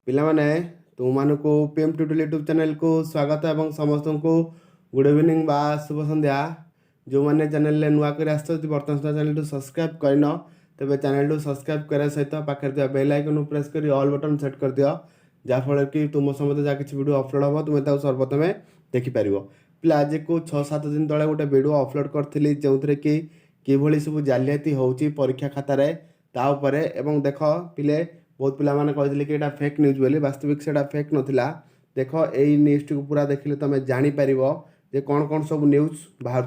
ପିଲାମାନେ ତୁମମାନଙ୍କୁ PM tutorial YouTube ଚ୍ୟାନେଲକୁ ସ୍ୱାଗତ ଏବଂ ସମସ୍ତଙ୍କୁ ଗୁଡ୍ ଇଭିନିଂ ବା ଶୁଭ ସନ୍ଧ୍ୟା। ଯେଉଁମାନେ ଚ୍ୟାନେଲରେ ନୂଆ କରି ଆସିଛନ୍ତି ବର୍ତ୍ତମାନ ସୁଦ୍ଧା ଚ୍ୟାନେଲକୁ ସବସ୍କ୍ରାଇବ୍ କରିନ ତେବେ ଚ୍ୟାନେଲକୁ ସବସ୍କ୍ରାଇବ୍ କରିବା ସହିତ ପାଖରେ ଥିବା ବେଲ୍ ଆଇକନ୍କୁ ପ୍ରେସ୍ କରି ଅଲ୍ ବଟନ୍ ସେଟ୍ କରିଦିଅ, ଯାହାଫଳରେ କି ତୁମ ସମସ୍ତେ ଯାହା କିଛି ଭିଡ଼ିଓ ଅପଲୋଡ଼ ହେବ ତୁମେ ତାକୁ ସର୍ବପ୍ରଥମେ ଦେଖିପାରିବ। ପିଲା ଆଜିକୁ 6-7 ଦିନ ତଳେ ଗୋଟେ ଭିଡ଼ିଓ ଅପଲୋଡ଼ କରିଥିଲି ଯେଉଁଥିରେ କି କିଭଳି ସବୁ ଜାଲିଆତି ହେଉଛି ପରୀକ୍ଷା ଖାତାରେ ତା ଉପରେ। ଏବଂ ଦେଖ ପିଲେ बहुत पिलाने कहते कि यहाँ फेक न्यूज बोली, वास्तविक से फेक नथिला। देख यही न्यूज़ को पूरा देखिले तुम जापर जे कौन कौन सब न्यूज बाहर।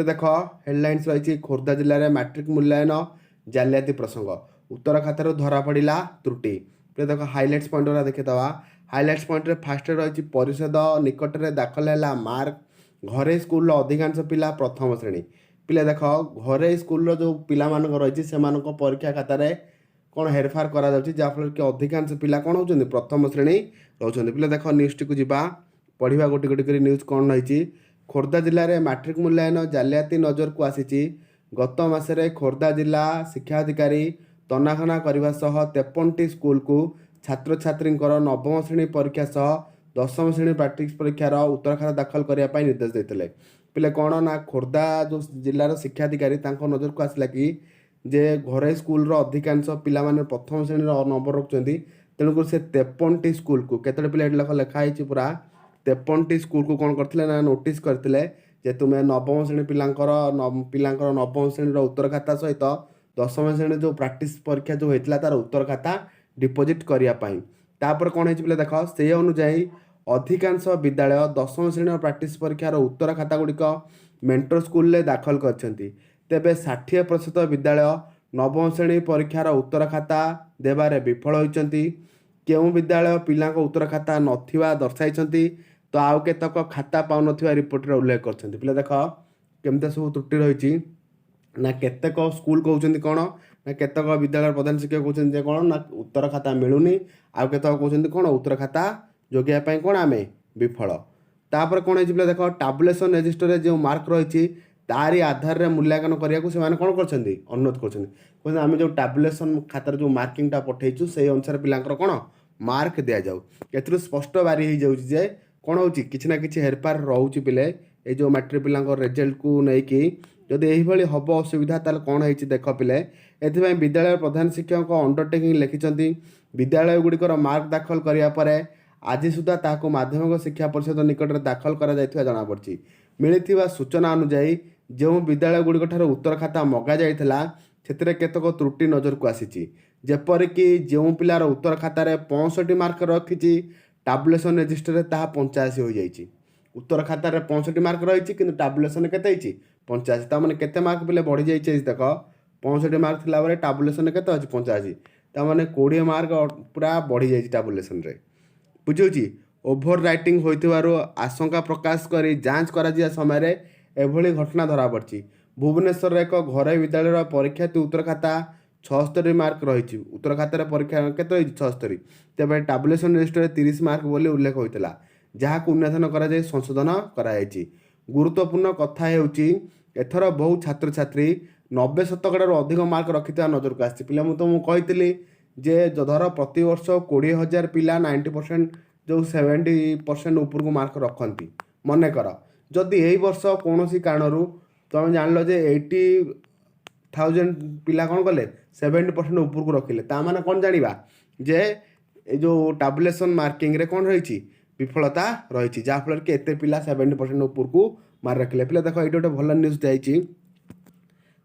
देख हेडलाइंस रही खोर्धा जिले में मैट्रिक मूल्यांकन जालियाती प्रसंग, उत्तर खातार धरा पड़ा त्रुटि। देख हाइलाइट्स पॉइंट वाला देखीदवा। हाइलाइट्स पॉइंट फास्ट रही परिषद निकट में दाखल है मार्क, घरे स्कूल अधिकांश पिला प्रथम श्रेणी। पिले देख घरे स्कूल जो पिला रही से परीक्षा खातार कौन हेरफार करा जाउछि, जाफल कि अधिकांश पिला कौन होउछन्ति प्रथम श्रेणी रहउछन्ति। पिला देख न्यूज़ टी को जिबा पढ़िबा गोटी गोटी करी न्यूज़ कौन रही। खोर्धा जिले में मैट्रिक मूल्यांकन जालियाती नजर को आसी। गत मासरे खोर्धा जिला शिक्षाधिकारी तनाघना करने सह 53टी स्कूल को छात्र छात्री नवम श्रेणी परीक्षा सह 10वीं श्रेणी प्राक्टिस परीक्षार उत्तर खाता दाखल करने निर्देश देते। पिले कौन ना खोर्धा जो जिलार शिक्षाधिकारी नजर को आसला कि जे घरे स्कूल अधिकांश पिला माने प्रथम श्रेणी नंबर रखुच्च, तेणुक से 53टी स्कूल को केतटे पिला लिखाई पूरा 53टी स्कूल को कौन करते ना नोटिस करते तुम्हें नवम श्रेणी पिलांकर नवम श्रेणी उत्तर खाता सहित 10वीं श्रेणी जो प्राक्टिस परीक्षा जो होता तार उत्तर खाता डिपोजिट करने। तापर कौन है देख से अनुजाई अधिकांश विद्यालय 10वीं श्रेणी प्राक्टिस परीक्षार उत्तर खाता गुड़िक मेंटर स्कूल दाखल कर। तेबे 60% विद्यालय नवम श्रेणी परीक्षार उत्तर खाता देवारे विफल होइचंती। केउं विद्यालय पिला उत्तर खाता नथिबा दर्शाई, तो आउ केतक खाता पाउन रिपोर्ट उल्लेख करछंती। पिला देख केमते सब त्रुटि रही ना, केतेक स्कूल कहउछंती कोन ना, केतेक विद्यालय प्रधान शिक्षक कहउछंती कोन ना उत्तर खाता मिलुनी, आउ केतेक कहउछंती कोन उत्तर खाता जोगिया पई कोन आमे विफल। तापर कोन है पिला देख टैबुलेशन रजिस्टर रे जो मार्क रही तारी आधार रे मूल्यांकन करिया को सेमाने कोन करछंती अनुरोध करछंती। कहते आम जो टैबुलेशन खातार जो मार्किंगटा पठेइछु से अनुसार पिलांकर कोन मार्क दिया जाऊ। एथरु स्पष्ट बारी हो जाउछि जे कोन होउछि किछि ना किछि हेरपार रहउछि पिले ए जो मैट्रिक पिलांकर रिजल्ट को नै कि जदि एही भली हबो असुविधा ताल कोन होइछि देख पिले। एथिबे विद्यालय प्रधान शिक्षक अंडरटेकिंग लिखिछंती विद्यालय गुड़िकर मार्क दाखल करिया परे आज सुधा ताको माध्यमिक शिक्षा परिषद निकट में दाखल करा जायथिबा जଣା पड़छि। मिलिथिबा सूचना अनुसार जो विद्यालय गुड़िक ठार उत्तर खाता मगा जाइथिला सेतिरे केतक त्रुटि नजर को आसीछि। जेपरिक जो पिलार उत्तर खातार 65 मार्क रखी टैबुलेशन रजिस्टर ताहा 85 हो जाइछि। उत्तर खातार 65 मार्क रही कि टैबुलेशन केते 85, तामाने केते मार्क पिले बढ़ी जाइछि। देख 65 मार्क थिला बरे टैबुलेशन केते अछि 85, तामाने 20 मार्क पूरा बढ़ी जाइछि टैबुलेशन रे। बुझुछि ओभर राइटिंग होइथिबारु आशंका प्रकाश करी जांच करा जिया समय एभली घटना धरा पड़ी। भुवनेश्वर एक घरे विद्यालय परीक्षा उत्तर खाता 76 मार्क रही। उत्तर खातार परीक्षा केते 76, तेज टैबुलेशन रजिस्टर 30 मार्क बोली उल्लेख होता, जहाँ उन्नयन कर संशोधन कर। गुरुत्वपूर्ण कथा होउछि एथर बहु छात्र छात्री 90% अधिक मार्क रखिता नजर को आसी। पिला मुझे कही जे धर प्रति वर्ष 20,000 पिला 90% जो 70% ऊपर को मार्क रखती। मनकर जदि यही वर्ष कौन सी कारण तुम जान जे 80,000 पिला कौन कले 70% ऊपर को रखिले, ताने कौन जाना जे जो टैबुलेशन मार्किंग रे कौन रही विफलता रही, जहाँफल कि एत पिला 70% ऊपर को मार्क रखिले। पिला देख ये गोटे भल न्यूज जाइए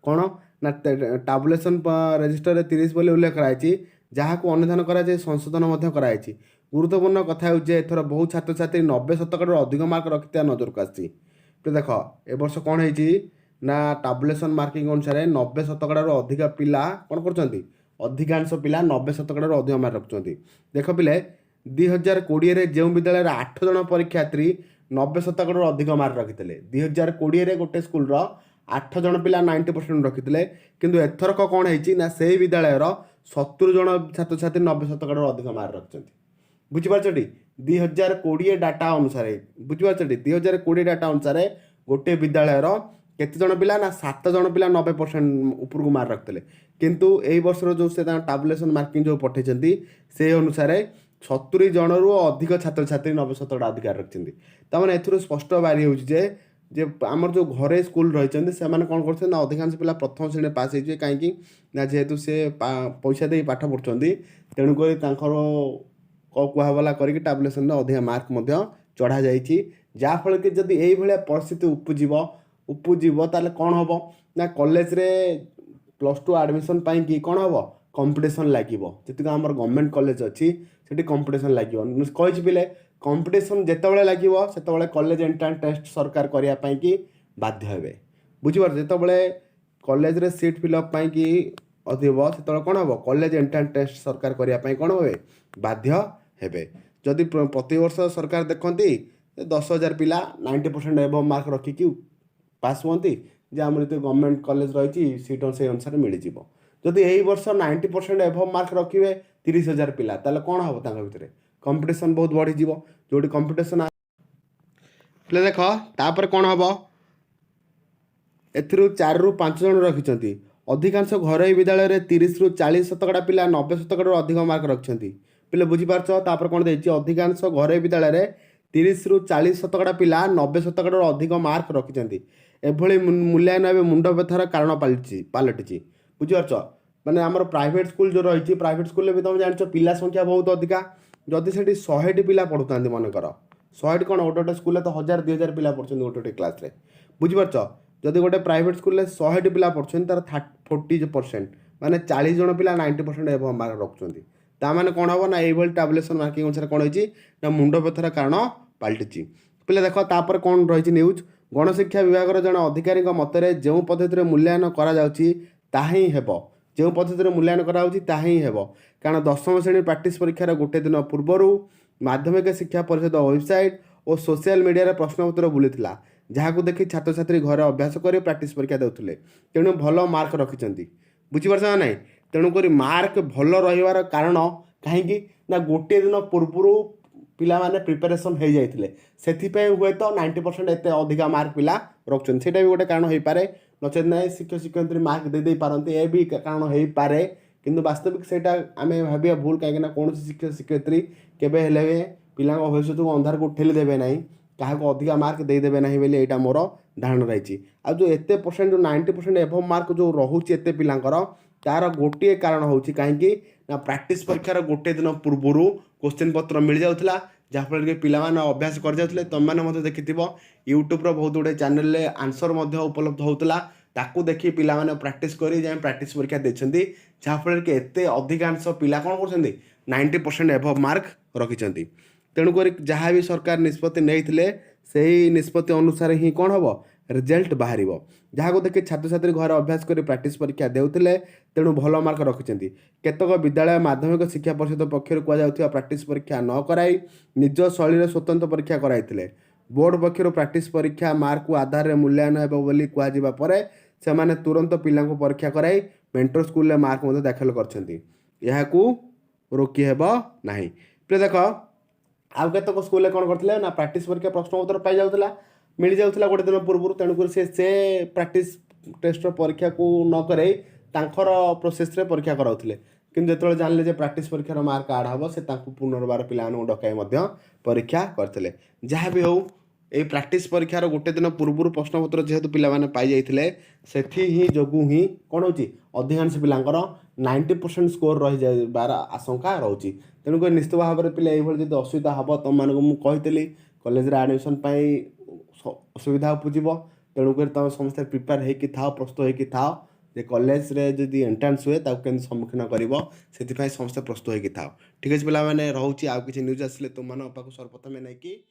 कौन ना टैबुलेशन रजिस्टर 30 बोली उल्लेख कराई, जहाँ को अनुधान कराए संशोधन कराई। गुरुत्वपूर्ण कथा हो एथर बहु छात्र छात्री 90% अधिक मार्क रखिता नजर को आसी। देख ए वर्ष कौन है ना टैबुलेशन मार्किंग अनुसार 90% अधिक पिला कौन कर अधिकांश पिला 90% अधिक मार्क रखुच्च। देख पिले 2020 जो विद्यालय 8 जन परीक्षार्थी 90% अधिक मार्क रखिते। 2020 गोटे स्कूल 8 जन पिला 90% रखिते, किंतु एथरक कौन है से विद्यालय 70 जन छात्र छात्री 90% अधिक मार्क रखिंट। बुझीपारछटी 2020 डाटा अनुसार, बुझीपारछटी 2020 डाटा अनुसार गोटे विद्यालय केते जन पिला ना 7 जन पिला 90% ऊपर को मार्क रखते, किंतु एई वर्षर जो से टैबुलेशन मार्किंग जो पठेइछंती से अनुसार 70 जनरू अधिक छात्र छात्री 90% अधिकार रखिंट तमें ए स्पष्ट बाहरी हो जे आमर जो घरे स्कूल रही से कौन कर अधिकांश पिला प्रथम श्रेणी पास हो कहीं जेहेतु से पैसा दे पाठ पढ़ुं तेणुक कहला करके टाबुलेसन अधिक मार्क चढ़ा जाफल कि जदि यही परिस्थिति उपजीव ताले कौन हम ना कॉलेज रे +2 एडमिशन पाई कौन हम कंपटीशन लगे जी आम गवर्नमेंट कॉलेज अच्छी से कंपटीशन लगे कही पिले कंपटीशन जितेबाला लगे से कॉलेज एंट्रांस टेस्ट सरकार करने की बाध्य हे बुझीपार जितेबाला कॉलेज रे सीट फिलअप की अधिक से कौन हम कॉलेज एंट्रांस टेस्ट सरकार करने कौन हे बाध्य हे जदि प्रतिवर्ष सरकार देखती 10,000 पिला 90% एबव मार्क रखिकी पास हुई जे आम जो गवर्नमेंट कॉलेज रही सीट से अनुसार मिल जदि यही वर्ष 90% एबव मार्क रखिए 30,000 पिला ताले कौन हम भितर कंपटीशन बहुत बढ़ी जो कंपटीशन पे देख तापर कौन हम ए 4 ରୁ 5 जन रखिंट अधिकांश घरोई विद्यालय में 30 ରୁ 40% पिला 90% अधिक मार्क रखिंट पे बुझीपार तापर कौन देखिए अधिकांश घरोई विद्यालय में 30 ରୁ 40% पिला 90% अधिक मार्क रखिंट एभली मूल्यांकन ए मुंड व्यथार कारण पलटि बुझीपार माने आमर प्राइवेट स्कूल जो रही प्राइवेट स्कूल भी तुम जान पिला संख्या बहुत अधिका जदि से 100 पिला पढ़ुता मनकर 100 कौन गोटे गोटे स्कूल तो 1,000-2,000 पिला पढ़ुं गोटे गोटे क्लास बुझीपार जदि गोटे प्राइवेट स्कूल 100 पिला पढ़ुं तार 40% माने 40 जन पिला 90% एबव मार्क रखुंट ताने कौन हम ना ये टाबुलेसन मार्किंग अनुसार कौन हो मुंड व्यथार कारण पलटि पे देख तापर कौन रही न्यूज गणशिक्षा विभाग जन अधिकारी मतरे जो पद्धति मूल्यांकन करा जो पद्धति मूल्यांकन करा कारण 10वीं श्रेणी प्रैक्टिस परीक्षार गोटे दिन पूर्वर माध्यमिक शिक्षा परिषद वेबसाइट और सोशल मीडिया प्रश्नपत्र बुलूला जहाँ देखी छात्र छात्री घर अभ्यास कर प्रैक्टिस परीक्षा देते तेणु भल मार्क रखिंट बुझीपार ना तेणुक मार्क भल रही कारण कहीं ना गोटे दिन पूर्वर पिला माने प्रिपेरेसन हो जाते से हुए तो 90% एत अधिक मार्क पिला रखुच्च से भी गोटे कारण हो पारे नचेत ना शिक्षक शिक्षयित्री मार्क दे पारती ए भी कारण हो पारे किंतु वास्तविक से आम भाविया भूल कहीं कौन शिक्षक शिक्षयित्री केबे हेले पिला भविष्य को अंधार को ठेली देवे ना क्या अधिक मार्क देदेवे ना यहाँ मोर धारणा रही आ जो एत परसेंट जो 90% एबव मार्क जो रोचे एत पिलांकर तार गोटे कारण हो कहीं ना प्रैक्टिस परीक्षार गोटे दिन पूर्वर क्वेश्चन पत्र मिल जाता जहाँफल कि पिला अभ्यास कर जाते तुम मैंने देखि यूट्यूब बहुत गुड़े चैनल आंसर उपलब्ध होता ताकू देखी पिला प्रैक्टिस कर प्रैक्टिस परीक्षा देखते जहाँफल कि एत अधिकांश पिला कौन कर 90% एबव मार्क रखिंट तेणुक जहाँ भी सरकार निष्पत्ति नहीं से निष्पत्ति अनुसार ही कौन हम रिजल्ट बाहर जहाँ को देखिए छात्र छात्री घर अभ्यास कर प्रैक्टिस परीक्षा देते तेणु भल मार्क रखिंट केतक विद्यालय माध्यमिक शिक्षा परिषद पक्षर कहुआ प्रैक्टिस परीक्षा न कराई निज शैली स्वतंत्र परीक्षा कराई बोर्ड पक्षर प्रैक्टिस परीक्षा मार्क को आधार में मूल्यांकन होली कहपर से तुरंत पिला परीक्षा कराई मेंटर स्कूल मार्क दाखल कर रोकी हेब ना पे देख आउ केतक स्कूल कौन करते ना प्रैक्टिस परीक्षा प्रश्नपत्र पाई जाऊला मिल जाऊला गोटे दिन पूर्व तेणुक से प्रैक्टिस टेस्ट परीक्षा को न करे प्रोसेस रे परीक्षा कराउथिले किंतु जो जानले जे प्रैक्टिस परीक्षार मार्क आड हम से पुनर्बार पिला डकाई परीक्षा करते जहाँ भी हो ये प्रैक्टिस परीक्षार गोटे दिन पूर्व प्रश्नपत्र जेहेतु पिला पाई जाइथिले सेठी ही जोगु ही कौन हो अधिकांश पिलांकर 90% स्कोर रही जाबार आशंका रोची तेणुक निश्चित भाव में पिला ये जो असुविधा हम तुम मानक मुझे कॉलेज एडमिशन असुविधा उपजीव तेणुक तुम समस्त प्रिपेयर होकर था प्रस्तुत होकर था जे कॉलेज रे जदि एंट्रांस हुए ताकू सम्मुखीन कर समस्त प्रस्तुत होकर था ठीक है पे रोचे आउ कि न्यूज आसिले तुम पाक सर्वप्रथम नहीं कि